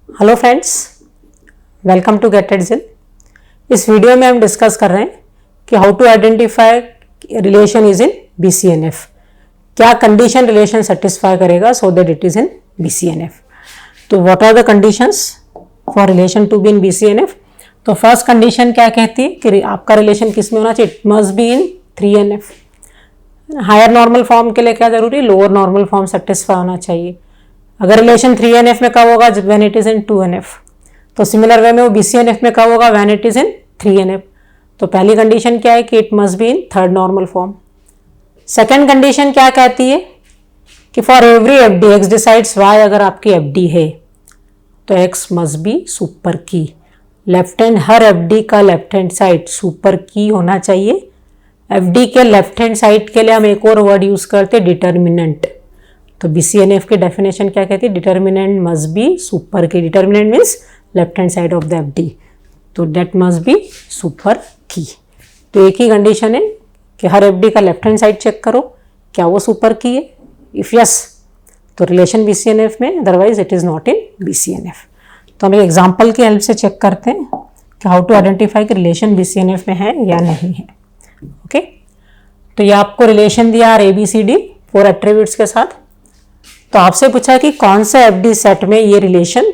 Hello friends, welcome to gate at zeal. इस video में हम डिस्कस कर रहे हैं कि how to identify relation is in BCNF. क्या कंडीशन रिलेशन सेटिस्फाई करेगा so that it is in BCNF. तो what are the conditions for relation to be in BCNF. तो फर्स्ट कंडीशन क्या कहती है कि आपका रिलेशन किस में होना चाहिए? It must be in 3NF। Higher normal form के लिए क्या जरूरी? लोअर नॉर्मल फॉर्म सेटिस्फाई होना चाहिए। अगर रिलेशन 3NF में कब होगा? When it is in 2NF। तो सिमिलर वे में वो BCNF में कब होगा? When it is in 3NF। तो पहली कंडीशन क्या है कि it must be in third normal form. Second condition क्या कहती है कि for every FD X decides Y। अगर आपकी FD है तो X मस्ट बी सुपर की। लेफ्ट हैंड, हर FD का लेफ्ट हैंड साइड सुपर की होना चाहिए। FD के लेफ्ट हैंड साइड के लिए हम एक और वर्ड यूज करते, डिटर्मिनेंट। तो BCNF की डेफिनेशन क्या कहती है? डिटर्मिनेंट मस्ट बी सुपर की। Determinant means left hand side of the FD, तो that must be super key. तो एक ही कंडीशन है कि हर FD का लेफ्ट हैंड साइड चेक करो क्या वो सुपर की है। इफ यस तो रिलेशन BCNF में, otherwise it is not in BCNF। तो हम एक एग्जाम्पल की हेल्प से चेक करते हैं कि हाउ टू आइडेंटिफाई कि रिलेशन BCNF में है या नहीं है। ओके, तो ये आपको रिलेशन दिया ABCD 4 एट्रीब्यूट्स के साथ। तो आपसे पूछा है कि कौन से FD सेट में ये रिलेशन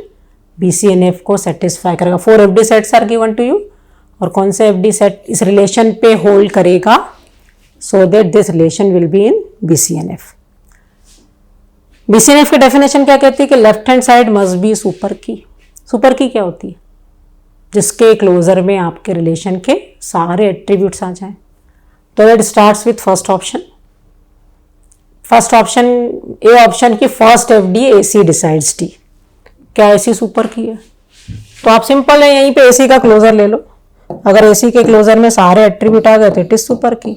BCNF को सेटिस्फाई करेगा। 4 FD sets are given to you, और कौन से FD सेट इस रिलेशन पे होल्ड करेगा so that this relation will be in BCNF। BCNF की डेफिनेशन क्या कहती है कि left hand side must be super key. Super key क्या होती है? जिसके क्लोजर में आपके रिलेशन के सारे एट्रीब्यूट्स आ जाएं। तो it starts with first option. First option, A option की first FD AC decides D। क्या AC सुपर की है? तो आप सिंपल है, यहीं पे AC का क्लोजर ले लो। अगर AC के क्लोजर में सारे एट्रीब्यूट आ गए तो इट इज सुपर की।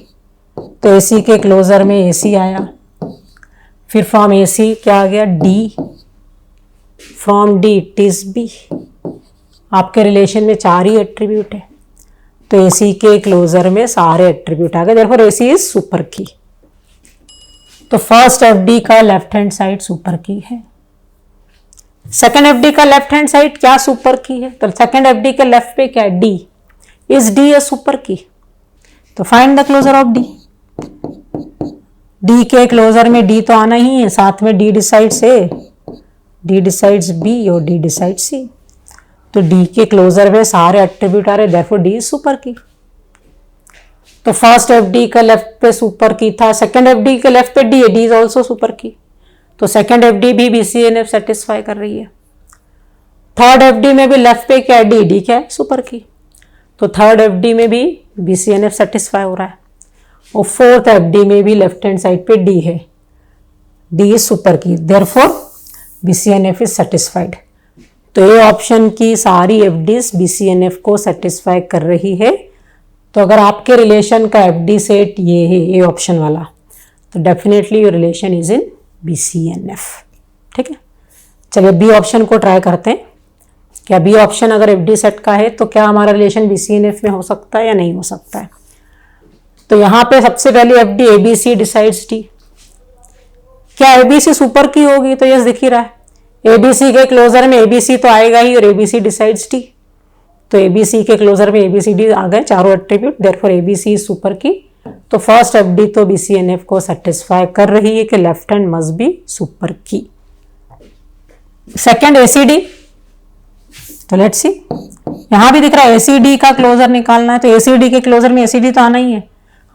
तो AC के क्लोजर में AC आया, फिर फ्रॉम AC क्या आ गया? D। From D it is B। आपके रिलेशन में 4 ही एट्रीब्यूट है, तो AC के क्लोजर में सारे एट्रीब्यूट आ गए, therefore AC is super key. तो फर्स्ट FD का left hand side super key है। सेकेंड FD का लेफ्ट हैंड साइड क्या सुपर की है? तो सेकेंड FD के लेफ्ट पे क्या है? D। Is D a super key? तो find the closure of D। D के क्लोजर में D तो आना ही है, साथ में D decides A, D decides B और D डिसाइड्स C। तो D के क्लोजर में सारे एट्रीब्यूट आ रहे, therefore D is super key. तो फर्स्ट FD का लेफ्ट पे सुपर की था, सेकंड FD के लेफ्ट पे D है, D is also super key. तो सेकंड FD भी BCNF सेटिस्फाई कर रही है। थर्ड FD में भी लेफ्ट पे क्या है? D क्या है? Super key. तो थर्ड FD में भी BCNF सेटिस्फाई हो रहा है। और फोर्थ FD में भी लेफ्ट हैंड साइड पे D है, D इज सुपर की, देयरफॉर BCNF इज सेटिस्फाइड। तो ये ऑप्शन की सारी FDs BCNF को सेटिस्फाई कर रही है। तो अगर आपके रिलेशन का FD सेट ये है, ये ऑप्शन वाला, तो definitely your relation is in BCNF। ठीक है, चलिए B ऑप्शन को ट्राई करते हैं। क्या B ऑप्शन अगर FD सेट का है तो क्या हमारा रिलेशन BCNF में हो सकता है या नहीं हो सकता है? तो यहाँ पे सबसे पहले FD ABC डिसाइड्स D। क्या ABC सुपर की होगी? तो यस, दिख ही रहा है। ABC के क्लोजर में ABC तो आएगा ही, और ABC डिसाइड्स D। तो ABC के क्लोजर में ABCD आ गए, चारों attribute, therefore ABC super key. तो फर्स्ट FD तो BCNF को सेटिस्फाई कर रही है कि left hand must be super की। सेकंड ACD, तो लेट्स सी, यहां भी दिख रहा है ACD का क्लोजर निकालना है। तो ACD के क्लोजर में ACD तो आना ही है।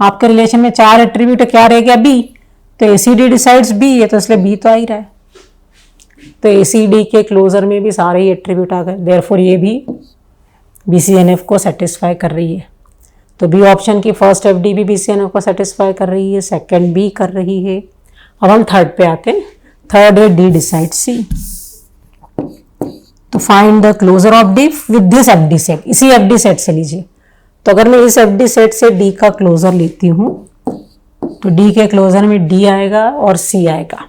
आपके रिलेशन में 4 एट्रीब्यूट है, क्या रह गया? B। तो ACD डिसाइड्स B है, तो इसलिए B तो आ ही रहा है। तो ACD के क्लोजर में भी सारे ही एट्रीब्यूट आ गए, देयरफॉर ये भी BCNF को सेटिस्फाई कर रही है। तो B ऑप्शन की फर्स्ट FD भी BCNF को सेटिस्फाई कर रही है, सेकंड B कर रही है। अब हम थर्ड पे आते हैं। थर्ड है D डिसाइड C। तो find the closure of D with this FD set. इसी FD सेट से लीजिए। तो अगर मैं इस FD सेट से D का क्लोजर लेती हूं तो D के क्लोजर में D आएगा और C आएगा।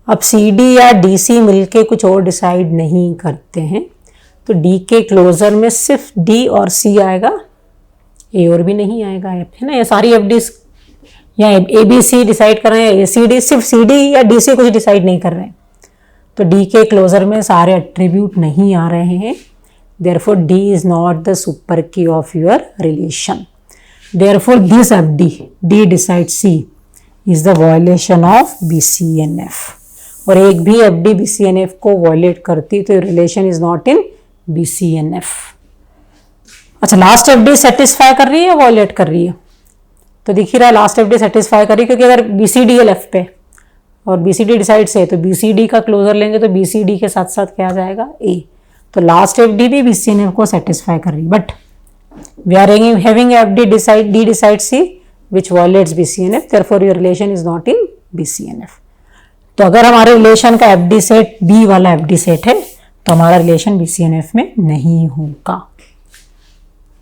अब CD या DC मिलके कुछ और डिसाइड नहीं करते हैं, तो D के क्लोजर में सिर्फ D और C आएगा, A और भी नहीं आएगा, है ना। ये सारी FDs या ABC डिसाइड कर रहे हैं, ACD सिर्फ CD या DC कुछ डिसाइड नहीं कर रहे हैं। तो डी के क्लोजर में सारे एट्रीब्यूट नहीं आ रहे हैं, therefore D is not the super key of your relation. Therefore this FD, D decide C, is the violation of BCNF। और एक भी FD BCNF को वायलेट करती तो relation is not in BCNF। अच्छा, लास्ट FD सेटिस्फाई कर रही है, वायलेट कर रही है? तो दिख ही रहा है लास्ट FD सेटिस्फाई कर रही है, क्योंकि अगर BCD है लेफ्ट पे और BCD डिसाइड से, तो BCD का क्लोजर लेंगे तो BCD के साथ साथ क्या आ जाएगा, A। तो लास्ट FD भी BCNF को सेटिस्फाई कर रही है, but we are having FD decide D decide C which violates BCNF, therefore your relation is not in BCNF। तो अगर हमारे रिलेशन का FD सेट B वाला FD सेट है तो हमारा रिलेशन BCNF में नहीं होगा।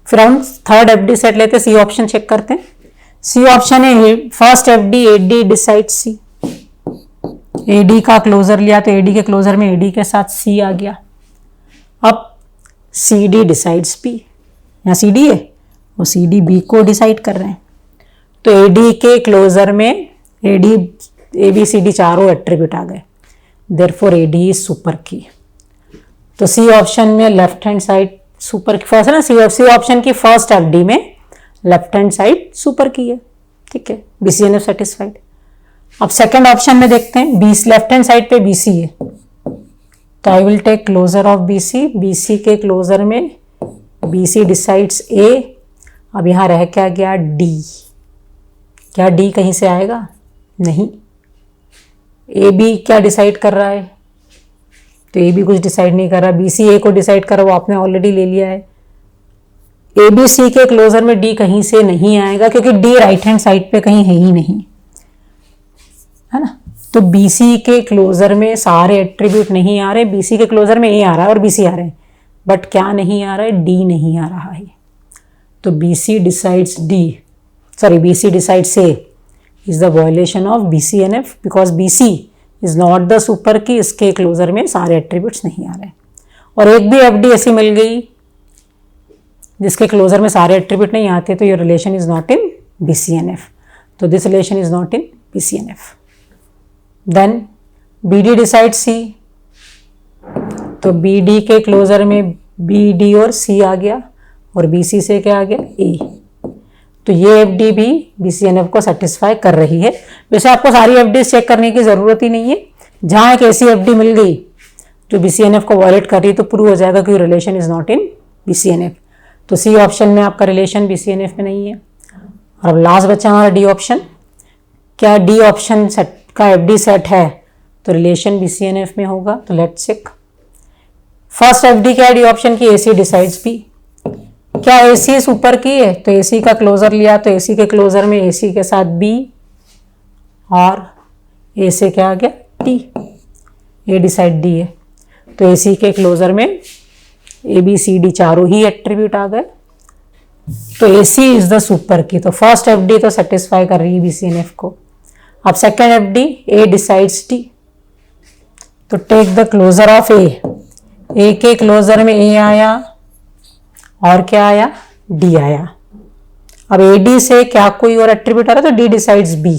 फिर हम थर्ड FD सेट लेते हैं, C ऑप्शन चेक करते हैं। C ऑप्शन है first FD AD decide C। AD का क्लोजर लिया तो AD के क्लोजर में AD के साथ C आ गया। अब CD डिसाइड्स B, यहाँ CD है, वो CD B को डिसाइड कर रहे हैं, तो AD के क्लोजर में AD ABCD चारों एट्रीब्यूट आ गए, therefore AD is super key. तो C ऑप्शन में left hand side super key first है ना, C ऑप्शन की फर्स्ट FD में left hand side super key है, ठीक है, BCNF सेटिस्फाइड। अब सेकंड ऑप्शन में देखते हैं, BC लेफ्ट हैंड साइड पे BC है, तो I will take closure of BC। BC के क्लोजर में BC डिसाइड्स A। अब यहाँ रह क्या गया, D। क्या D कहीं से आएगा, नहीं। AB क्या डिसाइड कर रहा है, तो AB कुछ डिसाइड नहीं कर रहा, BC A को डिसाइड कर रहा, वो आपने ऑलरेडी ले लिया है। ABC के क्लोजर में D कहीं से नहीं आएगा, क्योंकि D राइट हैंड साइड पे कहीं है ही नहीं, है ना। तो BC के क्लोजर में सारे एट्रीब्यूट नहीं आ रहे, BC के क्लोजर में A आ रहा है और BC आ रहे हैं, बट क्या नहीं आ रहा है, D नहीं आ रहा है। तो BC decides D, sorry, BC decides A is the violation of BCNF because BC is not the super की, इसके क्लोजर में सारे एट्रीब्यूट्स नहीं आ रहे। और एक भी FD ऐसी मिल गई जिसके क्लोजर में सारे एट्रीब्यूट नहीं आते, तो ये relation is not in BCNF। तो this relation is not in BCNF। Then BD decides C, तो BD के क्लोजर में BD और C आ गया और BC से क्या आ गया, A। तो ये FD भी BCNF को सेटिस्फाई कर रही है। वैसे आपको सारी FD चेक करने की ज़रूरत ही नहीं है, जहाँ एक ऐसी FD मिल गई जो BCNF को वायलेट कर रही है तो प्रूव हो जाएगा कि relation is not in BCNF। तो C ऑप्शन में आपका रिलेशन BCNF में नहीं है। और अब लास्ट बचा हमारा D ऑप्शन। क्या D ऑप्शन सेट का FD सेट है तो रिलेशन BCNF में होगा? तो लेट्स चेक। फर्स्ट FD क्या है D ऑप्शन की, AC डिसाइड्स B। क्या AC सुपर की है? तो AC का क्लोजर लिया तो AC के क्लोजर में AC के साथ B और A से क्या आ गया, T। A डिसाइड D है, तो AC के क्लोजर में ABCD चारों ही एट्रीब्यूट आ गए, तो AC is the super key. तो फर्स्ट FD तो सेटिस्फाई कर रही है BCNF को। अब second FD A decides D, तो take the closure of A। A के क्लोजर में A आया और क्या आया, D आया। अब AD से क्या कोई और एट्रीब्यूट आ रहा है, तो D डिसाइड्स B,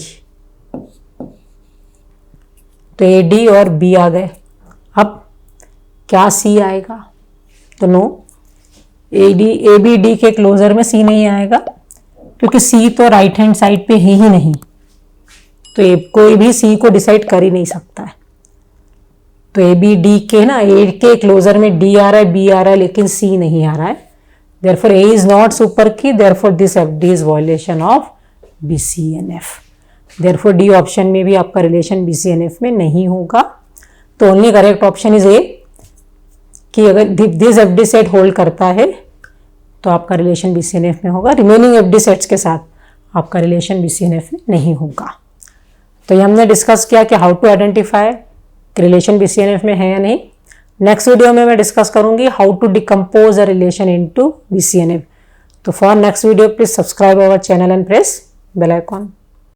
तो AD और B आ गए। अब क्या C आएगा, तो नो, ABD के क्लोजर में C नहीं आएगा, क्योंकि C तो राइट हैंड साइड पे है ही नहीं, तो कोई भी C को डिसाइड कर ही नहीं सकता है। तो ABD के ना, A के क्लोजर में D आ रहा है, B आ रहा है, लेकिन C नहीं आ रहा है। Therefore A is not super key, therefore this FD is violation of BCNF। Therefore D option में भी आपका रिलेशन BCNF में नहीं होगा। तो only correct option is A, कि अगर दिस FD सेट होल्ड करता है तो आपका रिलेशन BCNF में होगा, रिमेनिंग FD सेट्स के साथ आपका रिलेशन BCNF में नहीं होगा। तो ये हमने डिस्कस किया कि how to identify relation BCNF में है या नहीं। नेक्स्ट वीडियो में मैं डिस्कस करूंगी how to decompose a relation into BCNF। तो for next video please subscribe our channel and press bell icon.